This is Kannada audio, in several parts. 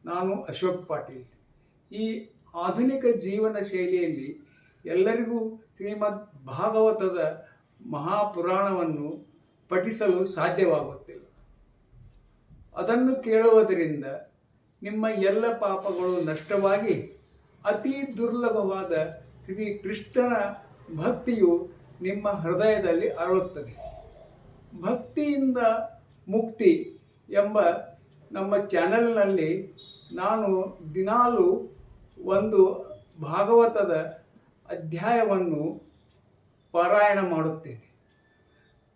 ನಾನು ಅಶೋಕ್ ಪಾಟೀಲ್. ಈ ಆಧುನಿಕ ಜೀವನ ಶೈಲಿಯಲ್ಲಿ ಎಲ್ಲರಿಗೂ ಶ್ರೀಮದ್ ಭಾಗವತದ ಮಹಾಪುರಾಣವನ್ನು ಪಠಿಸಲು ಸಾಧ್ಯವಾಗುತ್ತಿಲ್ಲ. ಅದನ್ನು ಕೇಳುವುದರಿಂದ ನಿಮ್ಮ ಎಲ್ಲ ಪಾಪಗಳು ನಷ್ಟವಾಗಿ ಅತಿ ದುರ್ಲಭವಾದ ಶ್ರೀಕೃಷ್ಣನ ಭಕ್ತಿಯು ನಿಮ್ಮ ಹೃದಯದಲ್ಲಿ ಅರಳುತ್ತದೆ. ಭಕ್ತಿಯಿಂದ ಮುಕ್ತಿ ಎಂಬ ನಮ್ಮ ಚಾನೆಲ್ನಲ್ಲಿ ನಾನು ದಿನಾಲೂ ಒಂದು ಭಾಗವತದ ಅಧ್ಯಾಯವನ್ನು ಪಾರಾಯಣ ಮಾಡುತ್ತೇನೆ.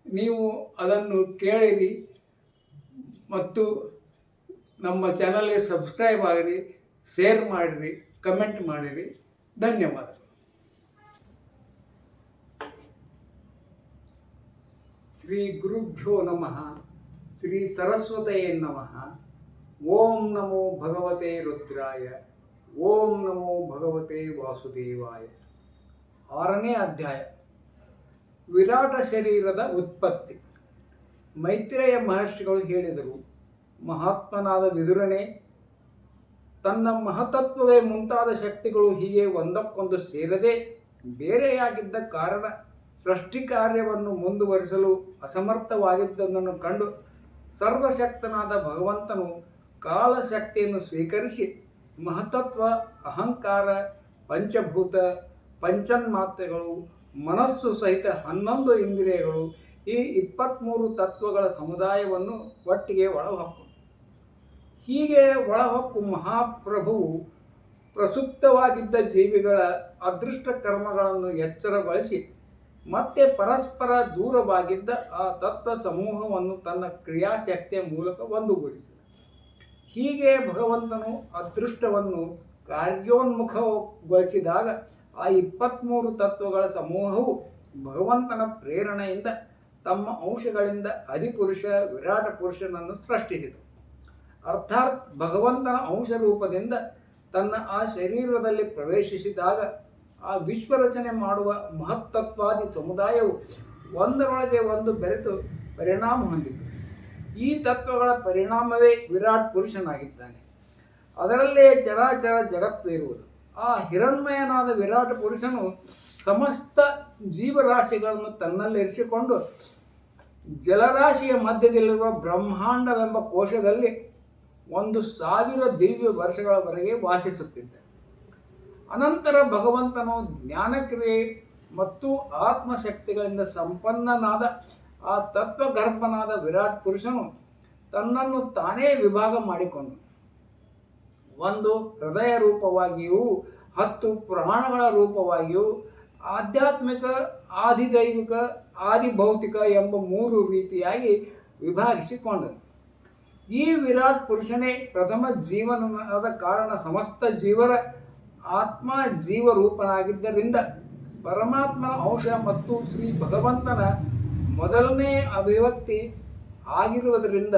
ನೀವು ಅದನ್ನು ಕೇಳಿರಿ ಮತ್ತು ನಮ್ಮ ಚಾನಲ್ಗೆ ಸಬ್ಸ್ಕ್ರೈಬ್ ಆಗಿರಿ, ಶೇರ್ ಮಾಡಿರಿ, ಕಮೆಂಟ್ ಮಾಡಿರಿ. ಧನ್ಯವಾದಗಳು. ಶ್ರೀ ಗುರುಭ್ಯೋ ನಮಃ. ಶ್ರೀ ಸರಸ್ವತಯೇ ನಮಃ. ಓಂ ನಮೋ ಭಗವತೆ ರುದ್ರಾಯ. ಓಂ ನಮೋ ಭಗವತೆ ವಾಸುದೇವಾಯ. 6ನೇ ಅಧ್ಯಾಯ, ವಿರಾಟ ಶರೀರದ ಉತ್ಪತ್ತಿ. ಮೈತ್ರೇಯ ಮಹರ್ಷಿಗಳು ಹೇಳಿದರು, ಮಹಾತ್ಮನಾದ ವಿದುರನೇ, ತನ್ನ ಮಹತತ್ವವೇ ಮುಂತಾದ ಶಕ್ತಿಗಳು ಹೀಗೆ ಒಂದಕ್ಕೊಂದು ಸೇರದೆ ಬೇರೆಯಾಗಿದ್ದ ಕಾರಣ ಸೃಷ್ಟಿ ಕಾರ್ಯವನ್ನು ಮುಂದುವರಿಸಲು ಅಸಮರ್ಥವಾಗಿದ್ದದನ್ನು ಕಂಡು ಸರ್ವಶಕ್ತನಾದ ಭಗವಂತನು ಕಾಲಶಕ್ತಿಯನ್ನು ಸ್ವೀಕರಿಸಿ ಮಹತತ್ವ, ಅಹಂಕಾರ, ಪಂಚಭೂತ, ಪಂಚನ್ಮಾತ್ರೆಗಳು, ಮನಸ್ಸು ಸಹಿತ 11 ಇಂದ್ರಿಯಗಳು, ಈ 23 ತತ್ವಗಳ ಸಮುದಾಯವನ್ನು ಒಟ್ಟಿಗೆ ಒಳಹೊಕ್ಕು. ಹೀಗೆ ಒಳಹೊಕ್ಕು ಮಹಾಪ್ರಭುವು ಪ್ರಸುಪ್ತವಾಗಿದ್ದ ಜೀವಿಗಳ ಅದೃಷ್ಟ ಕರ್ಮಗಳನ್ನು ಎಚ್ಚರಗೊಳಿಸಿ ಮತ್ತೆ ಪರಸ್ಪರ ದೂರವಾಗಿದ್ದ ಆ ತತ್ವ ಸಮೂಹವನ್ನು ತನ್ನ ಕ್ರಿಯಾಶಕ್ತಿಯ ಮೂಲಕ ಒಂದುಗೂಡಿಸಿದ. ಹೀಗೆ ಭಗವಂತನು ಅದೃಷ್ಟವನ್ನು ಕಾರ್ಯೋನ್ಮುಖಗೊಳಿಸಿದಾಗ ಆ 23 ತತ್ವಗಳ ಸಮೂಹವು ಭಗವಂತನ ಪ್ರೇರಣೆಯಿಂದ ತಮ್ಮ ಅಂಶಗಳಿಂದ ಅಧಿಪುರುಷ ವಿರಾಟ ಪುರುಷನನ್ನು ಸೃಷ್ಟಿಸಿತು. ಅರ್ಥಾತ್ ಭಗವಂತನ ಅಂಶ ರೂಪದಿಂದ ತನ್ನ ಆ ಶರೀರದಲ್ಲಿ ಪ್ರವೇಶಿಸಿದಾಗ ಆ ವಿಶ್ವರಚನೆ ಮಾಡುವ ಮಹತ್ತತ್ವಾದಿ ಸಮುದಾಯವು ಒಂದರೊಳಗೆ ಒಂದು ಬೆರೆತು ಪರಿಣಾಮ ಹೊಂದಿತು. ಈ ತತ್ವಗಳ ಪರಿಣಾಮವೇ ವಿರಾಟ್ ಪುರುಷನಾಗಿದ್ದಾನೆ. ಅದರಲ್ಲೇ ಚರಾಚರ ಜಗತ್ತು ಇರುವುದು. ಆ ಹಿರಣ್ಮಯನಾದ ವಿರಾಟ ಪುರುಷನು ಸಮಸ್ತ ಜೀವರಾಶಿಗಳನ್ನು ತನ್ನಲ್ಲಿರಿಸಿಕೊಂಡು ಜಲರಾಶಿಯ ಮಧ್ಯದಲ್ಲಿರುವ ಬ್ರಹ್ಮಾಂಡವೆಂಬ ಕೋಶದಲ್ಲಿ 1000 ದಿವ್ಯ ವರ್ಷಗಳವರೆಗೆ ವಾಸಿಸುತ್ತಿದ್ದ. ಅನಂತರ ಭಗವಂತನು ಜ್ಞಾನಕ್ರಿಯೆ ಮತ್ತು ಆತ್ಮಶಕ್ತಿಗಳಿಂದ ಸಂಪನ್ನನಾದ ಆ ತತ್ವಗರ್ಭನಾದ ವಿರಾಟ್ ಪುರುಷನು ತನ್ನನ್ನು ತಾನೇ ವಿಭಾಗ ಮಾಡಿಕೊಂಡು ಒಂದು ಹೃದಯ ರೂಪವಾಗಿಯೂ 10 ಪ್ರಾಣಗಳ ರೂಪವಾಗಿಯೂ ಆಧ್ಯಾತ್ಮಿಕ, ಆದಿದೈವಿಕ, ಆದಿಭೌತಿಕ ಎಂಬ 3 ರೀತಿಯಾಗಿ ವಿಭಾಗಿಸಿಕೊಂಡನು. ಈ ವಿರಾಟ್ ಪುರುಷನೇ ಪ್ರಥಮ ಜೀವನದ ಕಾರಣ ಸಮಸ್ತ ಜೀವರ ಆತ್ಮ ಜೀವರೂಪನಾಗಿದ್ದರಿಂದ ಪರಮಾತ್ಮನ ಅಂಶ ಮತ್ತು ಶ್ರೀ ಭಗವಂತನ ಮೊದಲನೇ ಅಭಿವ್ಯಕ್ತಿ ಆಗಿರುವುದರಿಂದ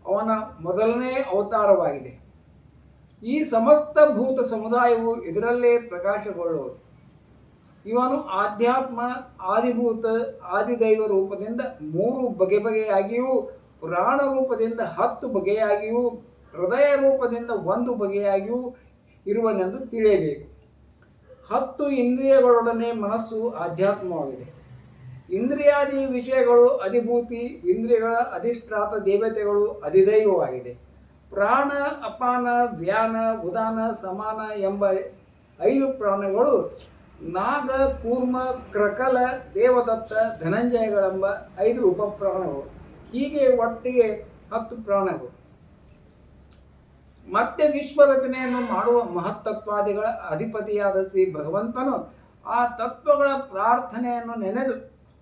ಅವನ ಮೊದಲನೇ ಅವತಾರವಾಗಿದೆ. ಈ ಸಮಸ್ತ ಭೂತ ಸಮುದಾಯವು ಇದರಲ್ಲೇ ಪ್ರಕಾಶಗೊಳ್ಳುವುದು. ಇವನು ಆಧ್ಯಾತ್ಮ, ಆದಿಭೂತ, ಆದಿದೈವ ರೂಪದಿಂದ 3 ಬಗೆಯಾಗಿಯೂ, ಪುರಾಣ ರೂಪದಿಂದ 10 ಬಗೆಯಾಗಿಯೂ, ಹೃದಯ ರೂಪದಿಂದ 1 ಬಗೆಯಾಗಿಯೂ ಇರುವನೆಂದು ತಿಳಿಯಬೇಕು. 10 ಇಂದ್ರಿಯಗಳೊಡನೆ ಮನಸ್ಸು ಆಧ್ಯಾತ್ಮವಾಗಿದೆ. ಇಂದ್ರಿಯಾದಿ ವಿಷಯಗಳು ಅಧಿಭೂತಿ, ಇಂದ್ರಿಯಗಳ ಅಧಿಷ್ಠಾತ ದೇವತೆಗಳು ಅಧಿದೈವವಾಗಿದೆ. ಪ್ರಾಣ, ಅಪಾನ, ವ್ಯಾನ, ಉದಾನ, ಸಮಾನ ಎಂಬ 5 ಪ್ರಾಣಗಳು ನಾಗ, ಕೂರ್ಮ, ಕ್ರಕಲ, ದೇವದತ್ತ, ಧನಂಜಯಗಳೆಂಬ 5 ಉಪಪ್ರಾಣಗಳು. ಹೀಗೆ ಒಟ್ಟಿಗೆ 10 ಪ್ರಾಣಗಳು. ಮತ್ತೆ ವಿಶ್ವರಚನೆಯನ್ನು ಮಾಡುವ ಮಹತ್ತತ್ವಾದಿಗಳ ಅಧಿಪತಿಯಾದ ಶ್ರೀ ಭಗವಂತನು ಆ ತತ್ವಗಳ ಪ್ರಾರ್ಥನೆಯನ್ನು ನೆನೆದು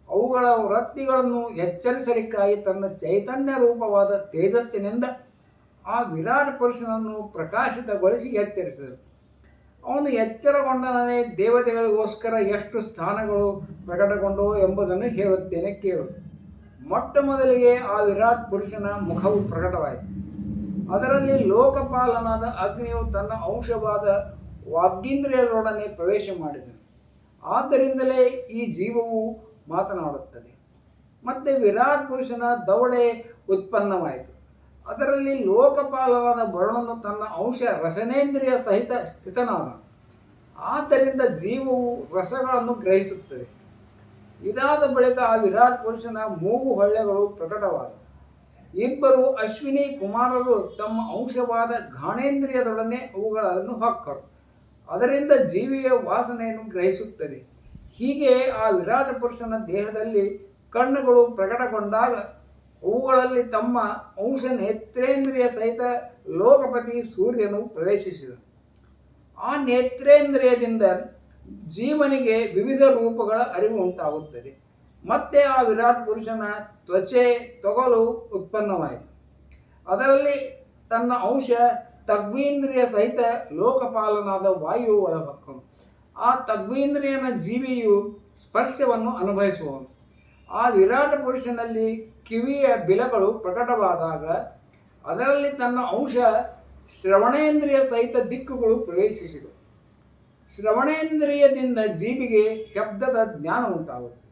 ಅವುಗಳ ವೃತ್ತಿಗಳನ್ನು ಎಚ್ಚರಿಸಲಿಕ್ಕಾಗಿ ತನ್ನ ಚೈತನ್ಯ ರೂಪವಾದ ತೇಜಸ್ಸಿನಿಂದ ಆ ವಿರಾಟ್ ಪುರುಷನನ್ನು ಪ್ರಕಾಶಿತಗೊಳಿಸಿ ಎಚ್ಚರಿಸಿದರು. ಅವನು ಎಚ್ಚರಗೊಂಡನೇ ದೇವತೆಗಳಿಗೋಸ್ಕರ ಎಷ್ಟು ಸ್ಥಾನಗಳು ಪ್ರಕಟಗೊಂಡವು ಎಂಬುದನ್ನು ಹೇಳುತ್ತೇನೆ ಕೇಳು. ಮೊಟ್ಟ ಮೊದಲಿಗೆ ಆ ವಿರಾಟ್ ಪುರುಷನ ಮುಖವು ಪ್ರಕಟವಾಯಿತು. ಅದರಲ್ಲಿ ಲೋಕಪಾಲನಾದ ಅಗ್ನಿಯು ತನ್ನ ಅಂಶವಾದ ವಾಗೀಂದ್ರಿಯರೊಡನೆ ಪ್ರವೇಶ ಮಾಡಿದನು. ಆದ್ದರಿಂದಲೇ ಈ ಜೀವವು ಮಾತನಾಡುತ್ತದೆ. ಮತ್ತೆ ವಿರಾಟ್ ಪುರುಷನ ದವಡೆ ಉತ್ಪನ್ನವಾಯಿತು. ಅದರಲ್ಲಿ ಲೋಕಪಾಲನಾದ ವರುಣನು ತನ್ನ ಅಂಶ ರಸನೇಂದ್ರಿಯ ಸಹಿತ ಸ್ಥಿತನಾದ. ಆದ್ದರಿಂದ ಜೀವವು ರಸಗಳನ್ನು ಗ್ರಹಿಸುತ್ತದೆ. ಇದಾದ ಬಳಿಕ ಆ ವಿರಾಟ್ ಪುರುಷನ ಮೂಗು ಹೊಳ್ಳೆಗಳು ಪ್ರಕಟವಾದವು. ಇಬ್ಬರು ಅಶ್ವಿನಿ ಕುಮಾರರು ತಮ್ಮ ಅಂಶವಾದ ಘಾಣೇಂದ್ರಿಯದೊಡನೆ ಅವುಗಳನ್ನು ಹೊಕ್ಕರು. ಅದರಿಂದ ಜೀವಿಯ ವಾಸನೆಯನ್ನು ಗ್ರಹಿಸುತ್ತದೆ. ಹೀಗೆ ಆ ವಿರಾಟ ಪುರುಷನ ದೇಹದಲ್ಲಿ ಕಣ್ಣುಗಳು ಪ್ರಕಟಗೊಂಡಾಗ ಅವುಗಳಲ್ಲಿ ತಮ್ಮ ಅಂಶ ನೇತ್ರೇಂದ್ರಿಯ ಸಹಿತ ಲೋಕಪತಿ ಸೂರ್ಯನು ಪ್ರವೇಶಿಸಿದನು. ಆ ನೇತ್ರೇಂದ್ರಿಯದಿಂದ ಜೀವನಿಗೆ ವಿವಿಧ ರೂಪಗಳ ಅರಿವು ಉಂಟಾಗುತ್ತದೆ. ಮತ್ತೆ ಆ ವಿರಾಟ್ ಪುರುಷನ ತ್ವಚೆ ತೊಗಲು ಉತ್ಪನ್ನವಾಯಿತು. ಅದರಲ್ಲಿ ತನ್ನ ಅಂಶ ತಗ್ವೀಂದ್ರಿಯ ಸಹಿತ ಲೋಕಪಾಲನಾದ ವಾಯು ಒಳಹೊಕ್ಕನು. ಆ ತಗ್ವೀಂದ್ರಿಯನ ಜೀವಿಯು ಸ್ಪರ್ಶವನ್ನು ಅನುಭವಿಸುವನು. ಆ ವಿರಾಟ ಪುರುಷನಲ್ಲಿ ಕಿವಿಯ ಬಿಲಗಳು ಪ್ರಕಟವಾದಾಗ ಅದರಲ್ಲಿ ತನ್ನ ಅಂಶ ಶ್ರವಣೇಂದ್ರಿಯ ಸಹಿತ ದಿಕ್ಕುಗಳು ಪ್ರವೇಶಿಸಿದವು. ಶ್ರವಣೇಂದ್ರಿಯದಿಂದ ಜೀವಿಗೆ ಶಬ್ದದ ಜ್ಞಾನ ಉಂಟಾಗುತ್ತದೆ.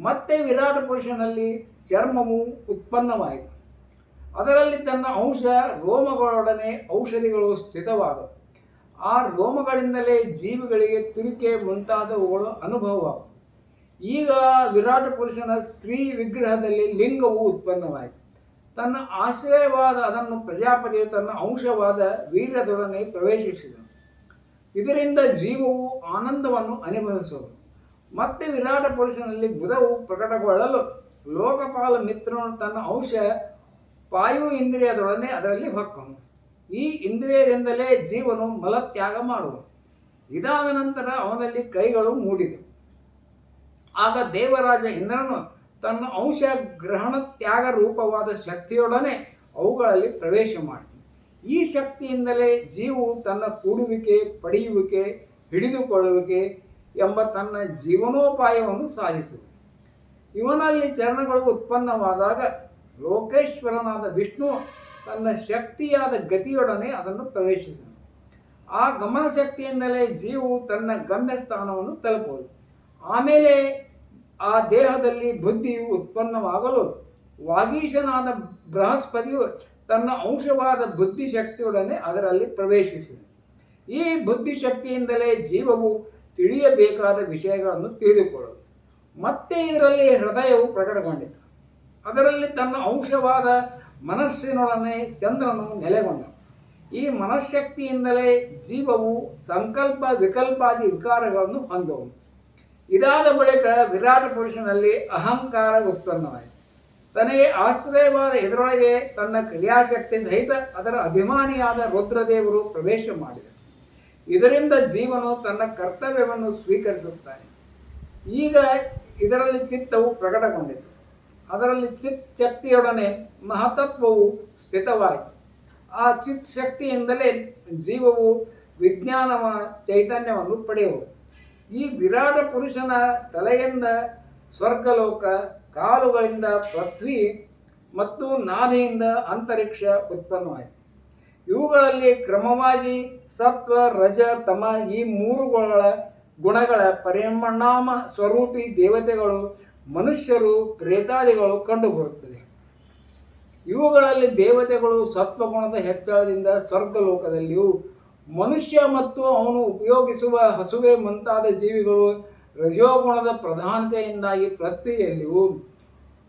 ಮತ್ತೆ ವಿರಾಟ ಪುರುಷನಲ್ಲಿ ಚರ್ಮವು ಉತ್ಪನ್ನವಾಯಿತು. ಅದರಲ್ಲಿ ತನ್ನ ಅಂಶ ರೋಮಗಳೊಡನೆ ಔಷಧಿಗಳು ಸ್ಥಿತವಾದವು. ಆ ರೋಮಗಳಿಂದಲೇ ಜೀವಿಗಳಿಗೆ ತುರಿಕೆ ಮುಂತಾದವುಗಳು ಅನುಭವವಾದವು. ಈಗ ವಿರಾಟ ಪುರುಷನ ಸ್ತ್ರೀ ವಿಗ್ರಹದಲ್ಲಿ ಲಿಂಗವು ಉತ್ಪನ್ನವಾಯಿತು. ತನ್ನ ಆಶ್ರಯವಾದ ಅದನ್ನು ಪ್ರಜಾಪತಿಯು ತನ್ನ ಅಂಶವಾದ ವೀರ್ಯದೊಡನೆ ಪ್ರವೇಶಿಸಿದನು. ಇದರಿಂದ ಜೀವವು ಆನಂದವನ್ನು ಅನುಭವಿಸುವುದು. ಮತ್ತೆ ವಿರಾಟ ಪುರುಷನಲ್ಲಿ ಬುಧವು ಪ್ರಕಟಗೊಳ್ಳಲು ಲೋಕಪಾಲ ಮಿತ್ರನು ತನ್ನ ಅಂಶ ಪಾಯು ಇಂದ್ರಿಯದೊಡನೆ ಅದರಲ್ಲಿ ಹೊಕ್ಕನು. ಈ ಇಂದ್ರಿಯದಿಂದಲೇ ಜೀವನು ಮಲತ್ಯಾಗ ಮಾಡುವನು. ಇದಾದ ನಂತರ ಅವನಲ್ಲಿ ಕೈಗಳು ಮೂಡಿದವು. ಆಗ ದೇವರಾಜ ಇಂದ್ರನು ತನ್ನ ಅಂಶ ಗ್ರಹಣ ತ್ಯಾಗ ರೂಪವಾದ ಶಕ್ತಿಯೊಡನೆ ಅವುಗಳಲ್ಲಿ ಪ್ರವೇಶ ಮಾಡಿದನು. ಈ ಶಕ್ತಿಯಿಂದಲೇ ಜೀವವು ತನ್ನ ಕೂಡುವಿಕೆ, ಪಡೆಯುವಿಕೆ, ಹಿಡಿದುಕೊಳ್ಳುವಿಕೆ ಎಂಬ ತನ್ನ ಜೀವನೋಪಾಯವನ್ನು ಸಾಧಿಸುವುದು. ಇವನಲ್ಲಿ ಚರಣಗಳು ಉತ್ಪನ್ನವಾದಾಗ ಲೋಕೇಶ್ವರನಾದ ವಿಷ್ಣು ತನ್ನ ಶಕ್ತಿಯಾದ ಗತಿಯೊಡನೆ ಅದನ್ನು ಪ್ರವೇಶಿಸಿದನು. ಆ ಗಮನ ಶಕ್ತಿಯಿಂದಲೇ ಜೀವವು ತನ್ನ ಗಮ್ಯಸ್ಥಾನವನ್ನು ತಲುಪುವುದು. ಆಮೇಲೆ ಆ ದೇಹದಲ್ಲಿ ಬುದ್ಧಿಯು ಉತ್ಪನ್ನವಾಗಲು ವಾಗೀಶನಾದ ಬೃಹಸ್ಪತಿಯು ತನ್ನ ಅಂಶವಾದ ಬುದ್ಧಿಶಕ್ತಿಯೊಡನೆ ಅದರಲ್ಲಿ ಪ್ರವೇಶಿಸಿದನು. ಈ ಬುದ್ಧಿಶಕ್ತಿಯಿಂದಲೇ ಜೀವವು ತಿಳಿಯಬೇಕಾದ ವಿಷಯಗಳನ್ನು ತಿಳಿದುಕೊಳ್ಳುವುದು. ಮತ್ತೆ ಇದರಲ್ಲಿ ಹೃದಯವು ಪ್ರಕಟಗೊಂಡಿತು. ಅದರಲ್ಲಿ ತನ್ನ ಅಂಶವಾದ ಮನಸ್ಸಿನೊಡನೆ ಚಂದ್ರನು ನೆಲೆಗೊಂಡನು. ಈ ಮನಃಶಕ್ತಿಯಿಂದಲೇ ಜೀವವು ಸಂಕಲ್ಪ ವಿಕಲ್ಪಾದಿ ವಿಕಾರಗಳನ್ನು ಹೊಂದುವನು. ಇದಾದ ಬಳಿಕ ವಿರಾಟ ಪುರುಷನಲ್ಲಿ ಅಹಂಕಾರ ಉತ್ಪನ್ನವಾಯಿತು. ತನಗೆ ಆಶ್ರಯವಾದ ಇದರೊಳಗೆ ತನ್ನ ಕ್ರಿಯಾಶಕ್ತಿ ಸಹಿತ ಅದರ ಅಭಿಮಾನಿಯಾದ ರುದ್ರದೇವರು ಪ್ರವೇಶ ಮಾಡಿದರು. ಇದರಿಂದ ಜೀವನು ತನ್ನ ಕರ್ತವ್ಯವನ್ನು ಸ್ವೀಕರಿಸುತ್ತಾನೆ. ಈಗ ಇದರಲ್ಲಿ ಚಿತ್ತವು ಪ್ರಕಟಗೊಂಡಿತು. ಅದರಲ್ಲಿ ಚಿತ್ ಶಕ್ತಿಯೊಡನೆ ಮಹತತ್ವವು ಸ್ಥಿತವಾಯಿತು. ಆ ಚಿತ್ ಶಕ್ತಿಯಿಂದಲೇ ಜೀವವು ವಿಜ್ಞಾನವ ಚೈತನ್ಯವನ್ನು ಪಡೆಯುವುದು. ಈ ವಿರಾಟ ಪುರುಷನ ತಲೆಯಿಂದ ಸ್ವರ್ಗಲೋಕ, ಕಾಲುಗಳಿಂದ ಪೃಥ್ವಿ ಮತ್ತು ನಾಭಿಯಿಂದ ಅಂತರಿಕ್ಷ ಉತ್ಪನ್ನವಾಯಿತು. ಇವುಗಳಲ್ಲಿ ಕ್ರಮವಾಗಿ ಸತ್ವ, ರಜ, ತಮ ಈ ಮೂರುಗಳ ಗುಣಗಳ ಪರಿಣಾಮ ಸ್ವರೂಪಿ ದೇವತೆಗಳು, ಮನುಷ್ಯರು, ಪ್ರೇತಾದಿಗಳು ಕಂಡುಬರುತ್ತದೆ. ಇವುಗಳಲ್ಲಿ ದೇವತೆಗಳು ಸತ್ವಗುಣದ ಹೆಚ್ಚಳದಿಂದ ಸ್ವರ್ಗಲೋಕದಲ್ಲಿಯೂ, ಮನುಷ್ಯ ಮತ್ತು ಅವನು ಉಪಯೋಗಿಸುವ ಹಸುವೆ ಮುಂತಾದ ಜೀವಿಗಳು ರಜೋಗುಣದ ಪ್ರಧಾನತೆಯಿಂದಾಗಿ ಪೃಥ್ವಿಯಲ್ಲಿಯೂ,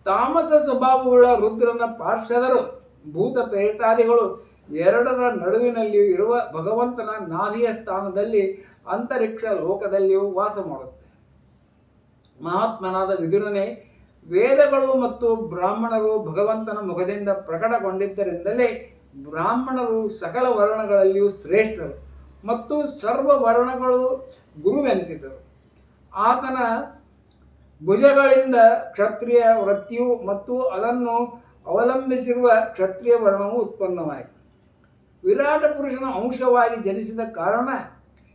ತಾಮಸ ಸ್ವಭಾವವುಳ್ಳ ರುದ್ರನ ಪಾರ್ಷದರು ಭೂತ ಪ್ರೇತಾದಿಗಳು ಎರಡರ ನಡುವಿನಲ್ಲಿಯೂ ಇರುವ ಭಗವಂತನ ನಾಭಿಯ ಸ್ಥಾನದಲ್ಲಿ ಅಂತರಿಕ್ಷ ಲೋಕದಲ್ಲಿಯೂ ವಾಸ ಮಾಡುತ್ತೆ. ಮಹಾತ್ಮನಾದ ವಿದುರನೇ, ವೇದಗಳು ಮತ್ತು ಬ್ರಾಹ್ಮಣರು ಭಗವಂತನ ಮುಖದಿಂದ ಪ್ರಕಟಗೊಂಡಿದ್ದರಿಂದಲೇ ಬ್ರಾಹ್ಮಣರು ಸಕಲ ವರ್ಣಗಳಲ್ಲಿಯೂ ಶ್ರೇಷ್ಠರು ಮತ್ತು ಸರ್ವ ವರ್ಣಗಳು ಗುರುವೆನಿಸಿದರು. ಆತನ ಭುಜಗಳಿಂದ ಕ್ಷತ್ರಿಯ ವೃತ್ತಿಯು ಮತ್ತು ಅದನ್ನು ಅವಲಂಬಿಸಿರುವ ಕ್ಷತ್ರಿಯ ವರ್ಣವು ಉತ್ಪನ್ನವಾಯಿತು. ವಿರಾಟ ಪುರುಷನ ಅಂಶವಾಗಿ ಜನಿಸಿದ ಕಾರಣ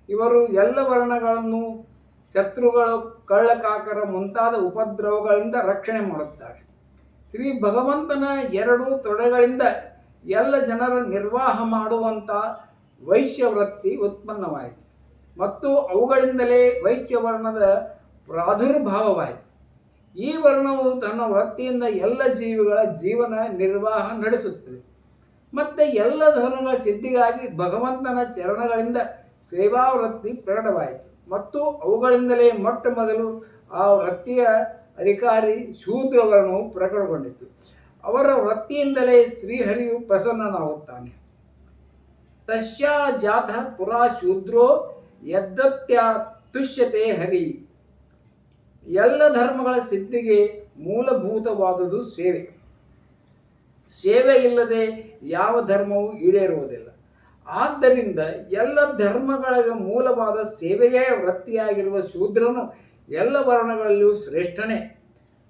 ಇವರು ಎಲ್ಲ ವರ್ಣಗಳನ್ನು ಶತ್ರುಗಳು, ಕಳ್ಳಕಾಕರ ಮುಂತಾದ ಉಪದ್ರವಗಳಿಂದ ರಕ್ಷಣೆ ಮಾಡುತ್ತಾರೆ. ಶ್ರೀ ಭಗವಂತನ ಎರಡು ತೊಡೆಗಳಿಂದ ಎಲ್ಲ ಜನರ ನಿರ್ವಾಹ ಮಾಡುವಂಥ ವೈಶ್ಯವೃತ್ತಿ ಉತ್ಪನ್ನವಾಯಿತು ಮತ್ತು ಅವುಗಳಿಂದಲೇ ವೈಶ್ಯವರ್ಣದ ಪ್ರಾದುರ್ಭಾವವಾಯಿತು. ಈ ವರ್ಣವು ತನ್ನ ವೃತ್ತಿಯಿಂದ ಎಲ್ಲ ಜೀವಿಗಳ ಜೀವನ ನಿರ್ವಾಹ ನಡೆಸುತ್ತದೆ. ಮತ್ತೆ ಎಲ್ಲ ಧರ್ಮಗಳ ಸಿದ್ಧಿಗಾಗಿ ಭಗವಂತನ ಚರಣಗಳಿಂದ ಸೇವಾವೃತ್ತಿ ಪ್ರಕಟವಾಯಿತು ಮತ್ತು ಅವುಗಳಿಂದಲೇ ಮೊಟ್ಟ ಮೊದಲು ಆ ವೃತ್ತಿಯ ಅಧಿಕಾರಿ ಶೂದ್ರವರನ್ನು ಪ್ರಕಟಗೊಂಡಿತು. ಅವರ ವೃತ್ತಿಯಿಂದಲೇ ಶ್ರೀಹರಿಯು ಪ್ರಸನ್ನನಾಗುತ್ತಾನೆ. ತಸ್ಯಾ ಜಾತ ಪುರಾ ಶೂದ್ರೋ ಯದ್ದತ್ಯ ತುಷ್ಯತೆ ಹರಿ. ಎಲ್ಲ ಧರ್ಮಗಳ ಸಿದ್ಧಿಗೆ ಮೂಲಭೂತವಾದುದು ಸೇವೆ. ಸೇವೆ ಇಲ್ಲದೆ ಯಾವ ಧರ್ಮವೂ ಈಡೇರುವುದಿಲ್ಲ. ಆದ್ದರಿಂದ ಎಲ್ಲ ಧರ್ಮಗಳಿಗೆ ಮೂಲವಾದ ಸೇವೆಯೇ ವೃತ್ತಿಯಾಗಿರುವ ಶೂದ್ರನು ಎಲ್ಲ ವರ್ಣಗಳಲ್ಲಿಯೂ ಶ್ರೇಷ್ಠನೇ.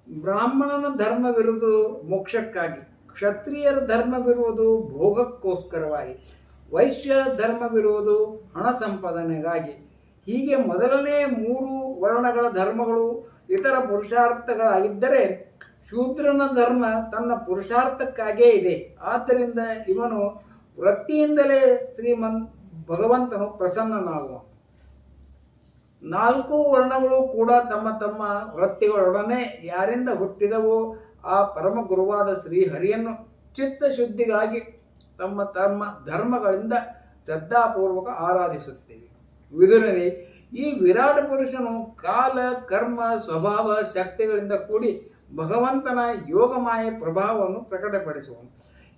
ಬ್ರಾಹ್ಮಣನ ಧರ್ಮವಿರುವುದು ಮೋಕ್ಷಕ್ಕಾಗಿ, ಕ್ಷತ್ರಿಯರ ಧರ್ಮವಿರುವುದು ಭೋಗಕ್ಕೋಸ್ಕರವಾಗಿ, ವೈಶ್ಯ ಧರ್ಮವಿರುವುದು ಹಣ ಸಂಪಾದನೆಗಾಗಿ. ಹೀಗೆ ಮೊದಲನೇ 3 ವರ್ಣಗಳ ಧರ್ಮಗಳು ಇತರ ಪುರುಷಾರ್ಥಗಳಾಗಿದ್ದರೆ ಶೂದ್ರನ ಧರ್ಮ ತನ್ನ ಪುರುಷಾರ್ಥಕ್ಕಾಗೇ ಇದೆ. ಆದ್ದರಿಂದ ಇವನು ವೃತ್ತಿಯಿಂದಲೇ ಭಗವಂತನು ಪ್ರಸನ್ನನಾಗುವ. 4 ವರ್ಣಗಳು ಕೂಡ ತಮ್ಮ ತಮ್ಮ ವೃತ್ತಿಗಳೊಡನೆ ಯಾರಿಂದ ಹುಟ್ಟಿದವೋ ಆ ಪರಮ ಗುರುವಾದ ಶ್ರೀಹರಿಯನ್ನು ಚಿತ್ತಶುದ್ಧಿಗಾಗಿ ತಮ್ಮ ತಮ್ಮ ಧರ್ಮಗಳಿಂದ ಶ್ರದ್ಧಾಪೂರ್ವಕ ಆರಾಧಿಸುತ್ತೇವೆ. ವಿದುರನೇ, ಈ ವಿರಾಟ ಪುರುಷನು ಕಾಲ, ಕರ್ಮ, ಸ್ವಭಾವ, ಶಕ್ತಿಗಳಿಂದ ಕೂಡಿ ಭಗವಂತನ ಯೋಗಮಾಯ ಪ್ರಭಾವವನ್ನು ಪ್ರಕಟಪಡಿಸುವನು.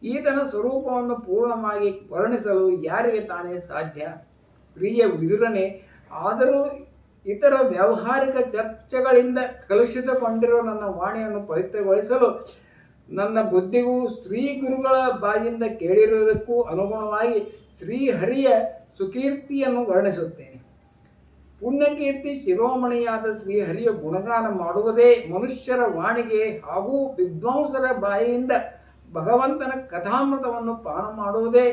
ಈತನ ಸ್ವರೂಪವನ್ನು ಪೂರ್ಣವಾಗಿ ವರ್ಣಿಸಲು ಯಾರಿಗೆ ತಾನೇ ಸಾಧ್ಯ? ಪ್ರಿಯ ವಿದುರನೇ, ಆದರೂ ಇತರ ವ್ಯಾವಹಾರಿಕ ಚರ್ಚೆಗಳಿಂದ ಕಲುಷಿತಗೊಂಡಿರುವ ನನ್ನ ವಾಣಿಯನ್ನು ಪವಿತ್ರಗೊಳಿಸಲು ನನ್ನ ಬುದ್ಧಿಗೂ ಶ್ರೀ ಗುರುಗಳ ಬಾಯಿಂದ ಕೇಳಿರುವುದಕ್ಕೂ ಅನುಗುಣವಾಗಿ ಶ್ರೀಹರಿಯ ಸುಕೀರ್ತಿಯನ್ನು ವರ್ಣಿಸುತ್ತೇನೆ. ಪುಣ್ಯಕೀರ್ತಿ ಶಿರೋಮಣಿಯಾದ ಶ್ರೀಹರಿಯ ಗುಣಗಾನ ಮಾಡುವುದೇ ಮನುಷ್ಯರ ವಾಣಿಗೆ ಹಾಗೂ ವಿದ್ವಾಂಸರ ಬಾಯಿಯಿಂದ ಭಗವಂತನ ಕಥಾಮೃತವನ್ನು ಪಾನ ಮಾಡುವುದೇ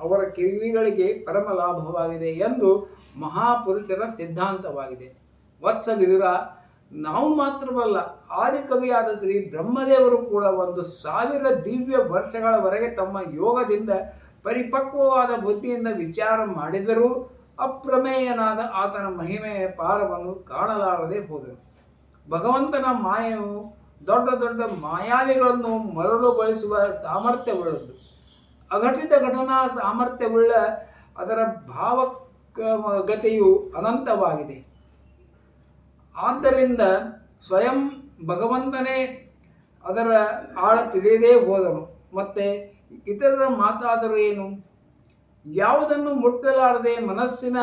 ಅವರ ಕಿವಿಗಳಿಗೆ ಪರಮ ಲಾಭವಾಗಿದೆ ಎಂದು ಮಹಾಪುರುಷರ ಸಿದ್ಧಾಂತವಾಗಿದೆ. ವತ್ಸ ವಿದುರ, ನಾವು ಮಾತ್ರವಲ್ಲ, ಆದಿಕವಿಯಾದ ಶ್ರೀ ಬ್ರಹ್ಮದೇವರು ಕೂಡ 1000 ದಿವ್ಯ ವರ್ಷಗಳವರೆಗೆ ತಮ್ಮ ಯೋಗದಿಂದ ಪರಿಪಕ್ವವಾದ ಬುದ್ಧಿಯಿಂದ ವಿಚಾರ ಮಾಡಿದರೂ ಅಪ್ರಮೇಯನಾದ ಆತನ ಮಹಿಮೆಯ ಪಾರವನ್ನು ಕಾಣಲಾರದೆ ಹೋದರು. ಭಗವಂತನ ಮಾಯವು ದೊಡ್ಡ ದೊಡ್ಡ ಮಾಯಾವಿಗಳನ್ನು ಮರಳುಗೊಳಿಸುವ ಸಾಮರ್ಥ್ಯವುಳ್ಳದ್ದು. ಅಘಟಿತ ಘಟನಾ ಸಾಮರ್ಥ್ಯವುಳ್ಳ ಅದರ ಭಾವಗತಿಯು ಅನಂತವಾಗಿದೆ. ಆದ್ದರಿಂದ ಸ್ವಯಂ ಭಗವಂತನೇ ಅದರ ಆಳ ತಿಳಿಯದೇ ಹೋದನು. ಮತ್ತೆ ಇತರರ ಮಾತಾದರೂ ಏನು? ಯಾವುದನ್ನು ಮುಟ್ಟಲಾರದೆ ಮನಸ್ಸಿನ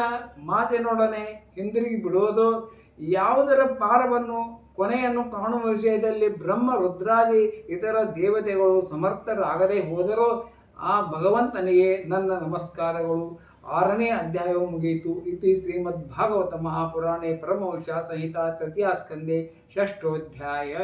ಮಾತಿನೊಡನೆ ಹಿಂದಿರುಗಿ ಬಿಡುವುದೋ, ಯಾವುದರ ಪಾರವನ್ನು ಕೊನೆಯನ್ನು ಕಾಣುವ ವಿಷಯದಲ್ಲಿ ಬ್ರಹ್ಮ, ರುದ್ರಾದಿ ಇತರ ದೇವತೆಗಳು ಸಮರ್ಥರಾಗದೆ ಹೋದರೋ ಆ ಭಗವಂತನಿಗೆ ನನ್ನ ನಮಸ್ಕಾರಗಳು. 6ನೇ ಅಧ್ಯಾಯವು ಮುಗಿಯಿತು. ಇತಿ ಶ್ರೀಮದ್ ಭಾಗವತ ಮಹಾಪುರಾಣೇ ಪರಮಹಂಸ ಸಂಹಿತಾ ತೃತೀಯ ಸ್ಕಂದೇ 6ಠೋಧ್ಯಾಯ.